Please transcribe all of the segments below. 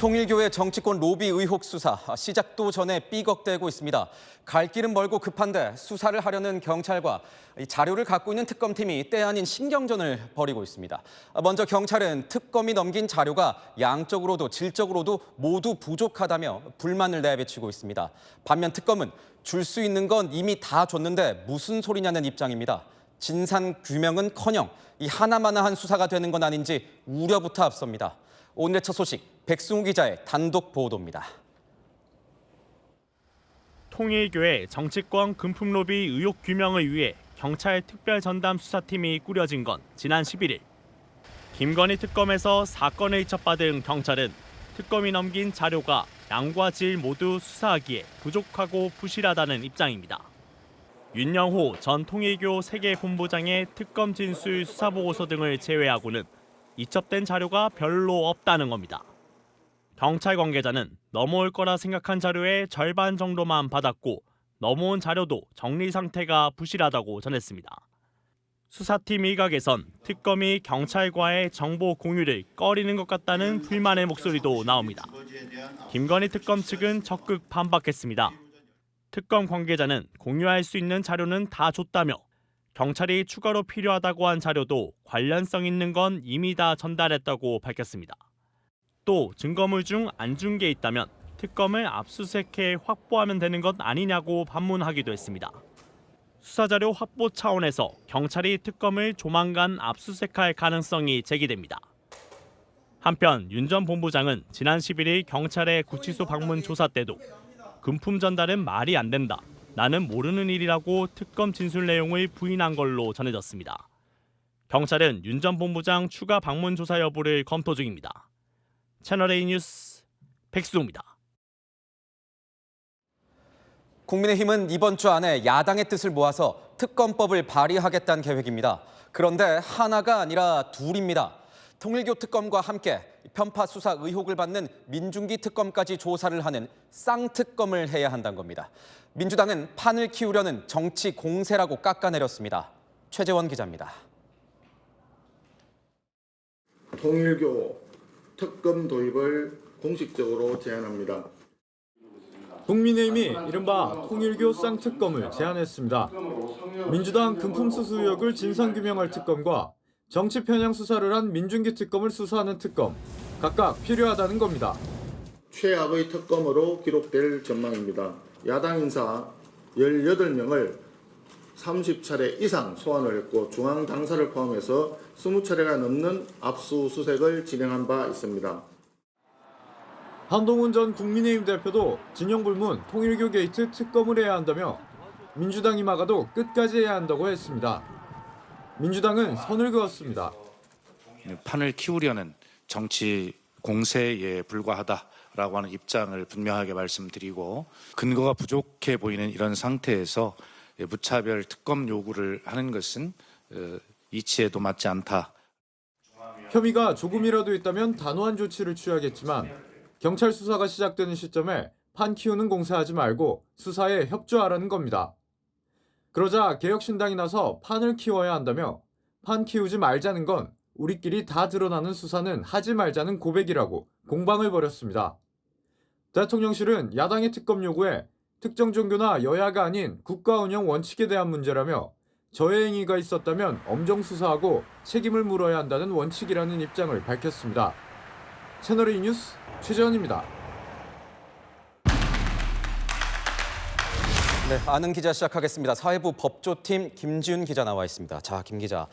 통일교의 정치권 로비 의혹 수사 시작도 전에 삐걱대고 있습니다. 갈 길은 멀고 급한데 수사를 하려는 경찰과 자료를 갖고 있는 특검팀이 때 아닌 신경전을 벌이고 있습니다. 먼저 경찰은 특검이 넘긴 자료가 양적으로도 질적으로도 모두 부족하다며 불만을 내비치고 있습니다. 반면 특검은 줄 수 있는 건 이미 다 줬는데 무슨 소리냐는 입장입니다. 진상 규명은커녕 이 하나마나한 수사가 되는 건 아닌지 우려부터 앞섭니다. 오늘의 첫 소식 백승우 기자의 단독 보도입니다. 통일교의 정치권 금품 로비 의혹 규명을 위해 경찰 특별전담 수사팀이 꾸려진 건 지난 11일. 김건희 특검에서 사건을 이첩받은 경찰은 특검이 넘긴 자료가 양과 질 모두 수사하기에 부족하고 부실하다는 입장입니다. 윤영호 전 통일교 세계본부장의 특검 진술 수사보고서 등을 제외하고는 이첩된 자료가 별로 없다는 겁니다. 경찰 관계자는 넘어올 거라 생각한 자료의 절반 정도만 받았고 넘어온 자료도 정리 상태가 부실하다고 전했습니다. 수사팀 일각에선 특검이 경찰과의 정보 공유를 꺼리는 것 같다는 불만의 목소리도 나옵니다. 김건희 특검 측은 적극 반박했습니다. 특검 관계자는 공유할 수 있는 자료는 다 줬다며 경찰이 추가로 필요하다고 한 자료도 관련성 있는 건 이미 다 전달했다고 밝혔습니다. 또 증거물 중 안 준 게 있다면 특검을 압수수색해 확보하면 되는 것 아니냐고 반문하기도 했습니다. 수사자료 확보 차원에서 경찰이 특검을 조만간 압수수색할 가능성이 제기됩니다. 한편 윤 전 본부장은 지난 11일 경찰의 구치소 방문 조사 때도 금품 전달은 말이 안 된다. 나는 모르는 일이라고 특검 진술 내용을 부인한 걸로 전해졌습니다. 경찰은 윤 전 본부장 추가 방문 조사 여부를 검토 중입니다. 채널A 뉴스 백수호입니다. 국민의힘은 이번 주 안에 야당의 뜻을 모아서 특검법을 발의하겠다는 계획입니다. 그런데 하나가 아니라 둘입니다. 통일교 특검과 함께 편파 수사 의혹을 받는 민중기 특검까지 조사를 하는 쌍특검을 해야 한다는 겁니다. 민주당은 판을 키우려는 정치 공세라고 깎아내렸습니다. 최재원 기자입니다. 통일교 특검 도입을 공식적으로 제안합니다. 국민의힘이 이른바 통일교 쌍특검을 제안했습니다. 민주당 금품수수 의혹을 진상규명할 특검과 정치 편향 수사를 한 민중기 특검을 수사하는 특검, 각각 필요하다는 겁니다. 최악의 특검으로 기록될 전망입니다. 야당 인사 18명을 30차례 이상 소환을 했고 중앙 당사를 포함해서 20차례가 넘는 압수수색을 진행한 바 있습니다. 한동훈 전 국민의힘 대표도 진영불문 통일교 게이트 특검을 해야 한다며 민주당이 막아도 끝까지 해야 한다고 했습니다. 민주당은 선을 그었습니다. 판을 키우려는 정치 공세에 불과하다라고 하는 입장을 분명하게 말씀드리고 근거가 부족해 보이는 이런 상태에서 무차별 특검 요구를 하는 것은 이치에도 맞지 않다. 혐의가 조금이라도 있다면 단호한 조치를 취하겠지만 경찰 수사가 시작되는 시점에 판 키우는 공세하지 말고 수사에 협조하라는 겁니다. 그러자 개혁신당이 나서 판을 키워야 한다며 판 키우지 말자는 건 우리끼리 다 드러나는 수사는 하지 말자는 고백이라고 공방을 벌였습니다. 대통령실은 야당의 특검 요구에 특정 종교나 여야가 아닌 국가 운영 원칙에 대한 문제라며 저해 행위가 있었다면 엄정 수사하고 책임을 물어야 한다는 원칙이라는 입장을 밝혔습니다. 채널A 뉴스 최재원입니다. 네, 아는 기자 시작하겠습니다. 사회부 법조팀 김지훈 기자 나와 있습니다. 자, 김 기자,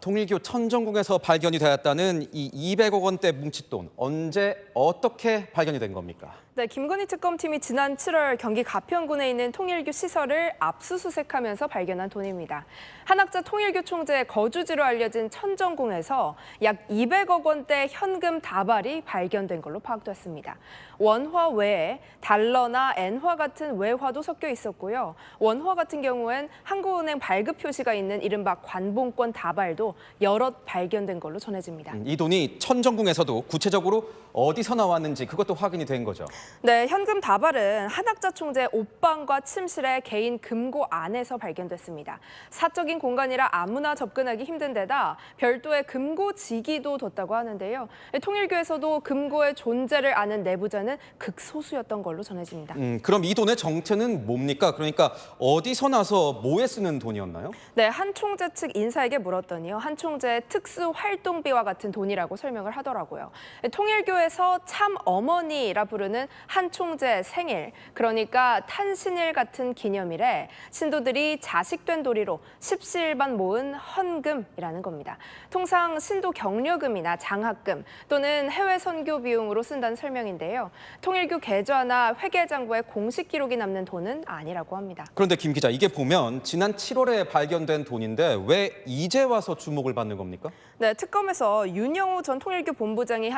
통일교 천정궁에서 발견이 되었다는 이 200억 원대 뭉칫돈 언제 어떻게 발견이 된 겁니까? 네, 김건희 특검팀이 지난 7월 경기 가평군에 있는 통일교 시설을 압수수색하면서 발견한 돈입니다. 한학자 통일교 총재의 거주지로 알려진 천정궁에서 약 200억 원대 현금 다발이 발견된 걸로 파악됐습니다. 원화 외에 달러나 엔화 같은 외화도 섞여 있었고요. 원화 같은 경우엔 한국은행 발급 표시가 있는 이른바 관봉권 다발도 여럿 발견된 걸로 전해집니다. 이 돈이 천정궁에서도 구체적으로 어디서 나왔는지 그것도 확인이 된 거죠. 네, 현금 다발은 한학자 총재 옷방과 침실의 개인 금고 안에서 발견됐습니다. 사적인 공간이라 아무나 접근하기 힘든 데다 별도의 금고지기도 뒀다고 하는데요. 통일교에서도 금고의 존재를 아는 내부자는 극소수였던 걸로 전해집니다. 그럼 이 돈의 정체는 뭡니까? 그러니까 어디서 나서 뭐에 쓰는 돈이었나요? 네, 한 총재 측 인사에게 물었더니요. 한 총재의 특수 활동비와 같은 돈이라고 설명을 하더라고요. 통일교에서 참 어머니라 부르는 한 총재의 생일, 그러니까 탄신일 같은 기념일에 신도들이 자식된 도리로 십시일반 모은 헌금이라는 겁니다. 통상 신도 격려금이나 장학금 또는 해외 선교 비용으로 쓴다는 설명인데요. 통일교 계좌나 회계장부에 공식 기록이 남는 돈은 아니라고 합니다. 그런데 김 기자, 이게 보면 지난 7월에 발견된 돈인데 왜 이제 와서 주목을 받는 겁니까? 네, 특검에서 윤영호 전 통일교 본부장이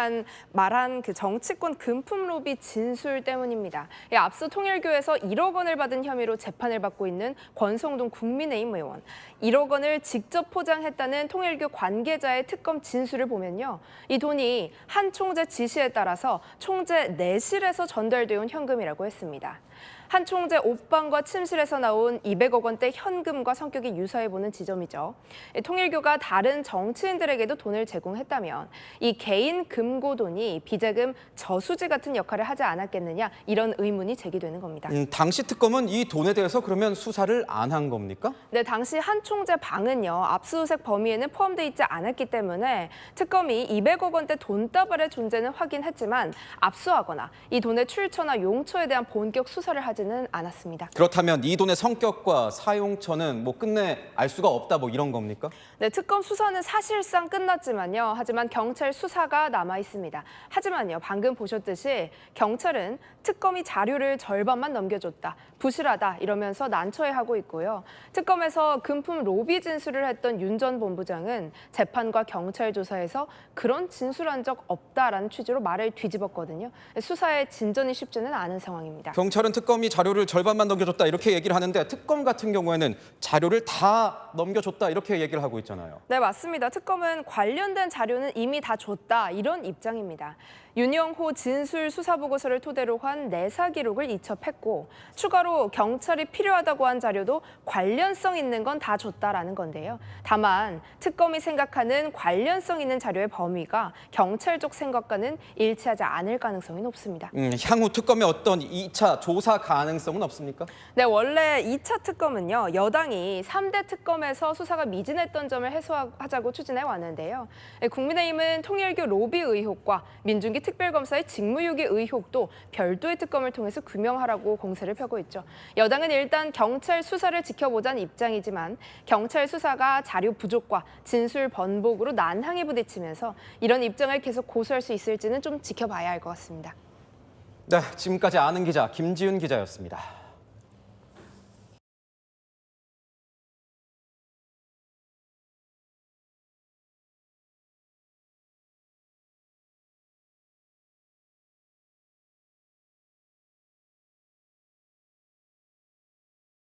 말한 그 정치권 금품 로비 진술 때문입니다. 앞서 통일교에서 1억 원을 받은 혐의로 재판을 받고 있는 권성동 국민의힘 의원. 1억 원을 직접 포장했다는 통일교 관계자의 특검 진술을 보면요. 이 돈이 한 총재 지시에 따라서 총재 내실에서 전달돼 온 현금이라고 했습니다. 한 총재 옷방과 침실에서 나온 200억 원대 현금과 성격이 유사해 보는 지점이죠. 통일교가 다른 정치인들에게도 돈을 제공했다면 이 개인 금고돈이 비자금 저수지 같은 역할을 하지 않았겠느냐, 이런 의문이 제기되는 겁니다. 당시 특검은 이 돈에 대해서 그러면 수사를 안 한 겁니까? 네, 당시 한 총재 방은요, 압수수색 범위에는 포함되어 있지 않았기 때문에 특검이 200억 원대 돈다발의 존재는 확인했지만 압수하거나 이 돈의 출처나 용처에 대한 본격 수사를 하지는 않았습니다. 그렇다면 이 돈의 성격과 사용처는 끝내 알 수가 없다, 이런 겁니까? 네, 특검 수사는 사실상 끝났지만요. 하지만 경찰 수사가 남아 있습니다. 하지만요, 방금 보셨듯이 경찰은 특검이 자료를 절반만 넘겨줬다, 부실하다 이러면서 난처해하고 있고요. 특검에서 금품 로비 진술을 했던 윤 전 본부장은 재판과 경찰 조사에서 그런 진술한 적 없다라는 취지로 말을 뒤집었거든요. 수사의 진전이 쉽지는 않은 상황입니다. 경찰은 특검이 자료를 절반만 넘겨줬다 이렇게 얘기를 하는데 특검 같은 경우에는 자료를 다 넘겨줬다 이렇게 얘기를 하고 있잖아요. 네, 맞습니다. 특검은 관련된 자료는 이미 다 줬다, 이런 입장입니다. 윤영호 진술 수사 보고서를 토대로 한 내사 기록을 이첩했고 추가로 경찰이 필요하다고 한 자료도 관련성 있는 건 다 줬다라는 건데요. 다만 특검이 생각하는 관련성 있는 자료의 범위가 경찰 쪽 생각과는 일치하지 않을 가능성이 높습니다. 향후 특검의 어떤 2차 조사 가능성은 없습니까? 네, 원래 2차 특검은요, 여당이 3대 특검에서 수사가 미진했던 점을 해소하자고 추진해 왔는데요. 국민의힘은 통일교 로비 의혹과 민중기 특별검사의 직무유기 의혹도 별도의 특검을 통해서 규명하라고 공세를 펴고 있죠. 여당은 일단 경찰 수사를 지켜보자는 입장이지만 경찰 수사가 자료 부족과 진술 번복으로 난항에 부딪히면서 이런 입장을 계속 고수할 수 있을지는 좀 지켜봐야 할 것 같습니다. 네, 지금까지 아는 기자 김지윤 기자였습니다.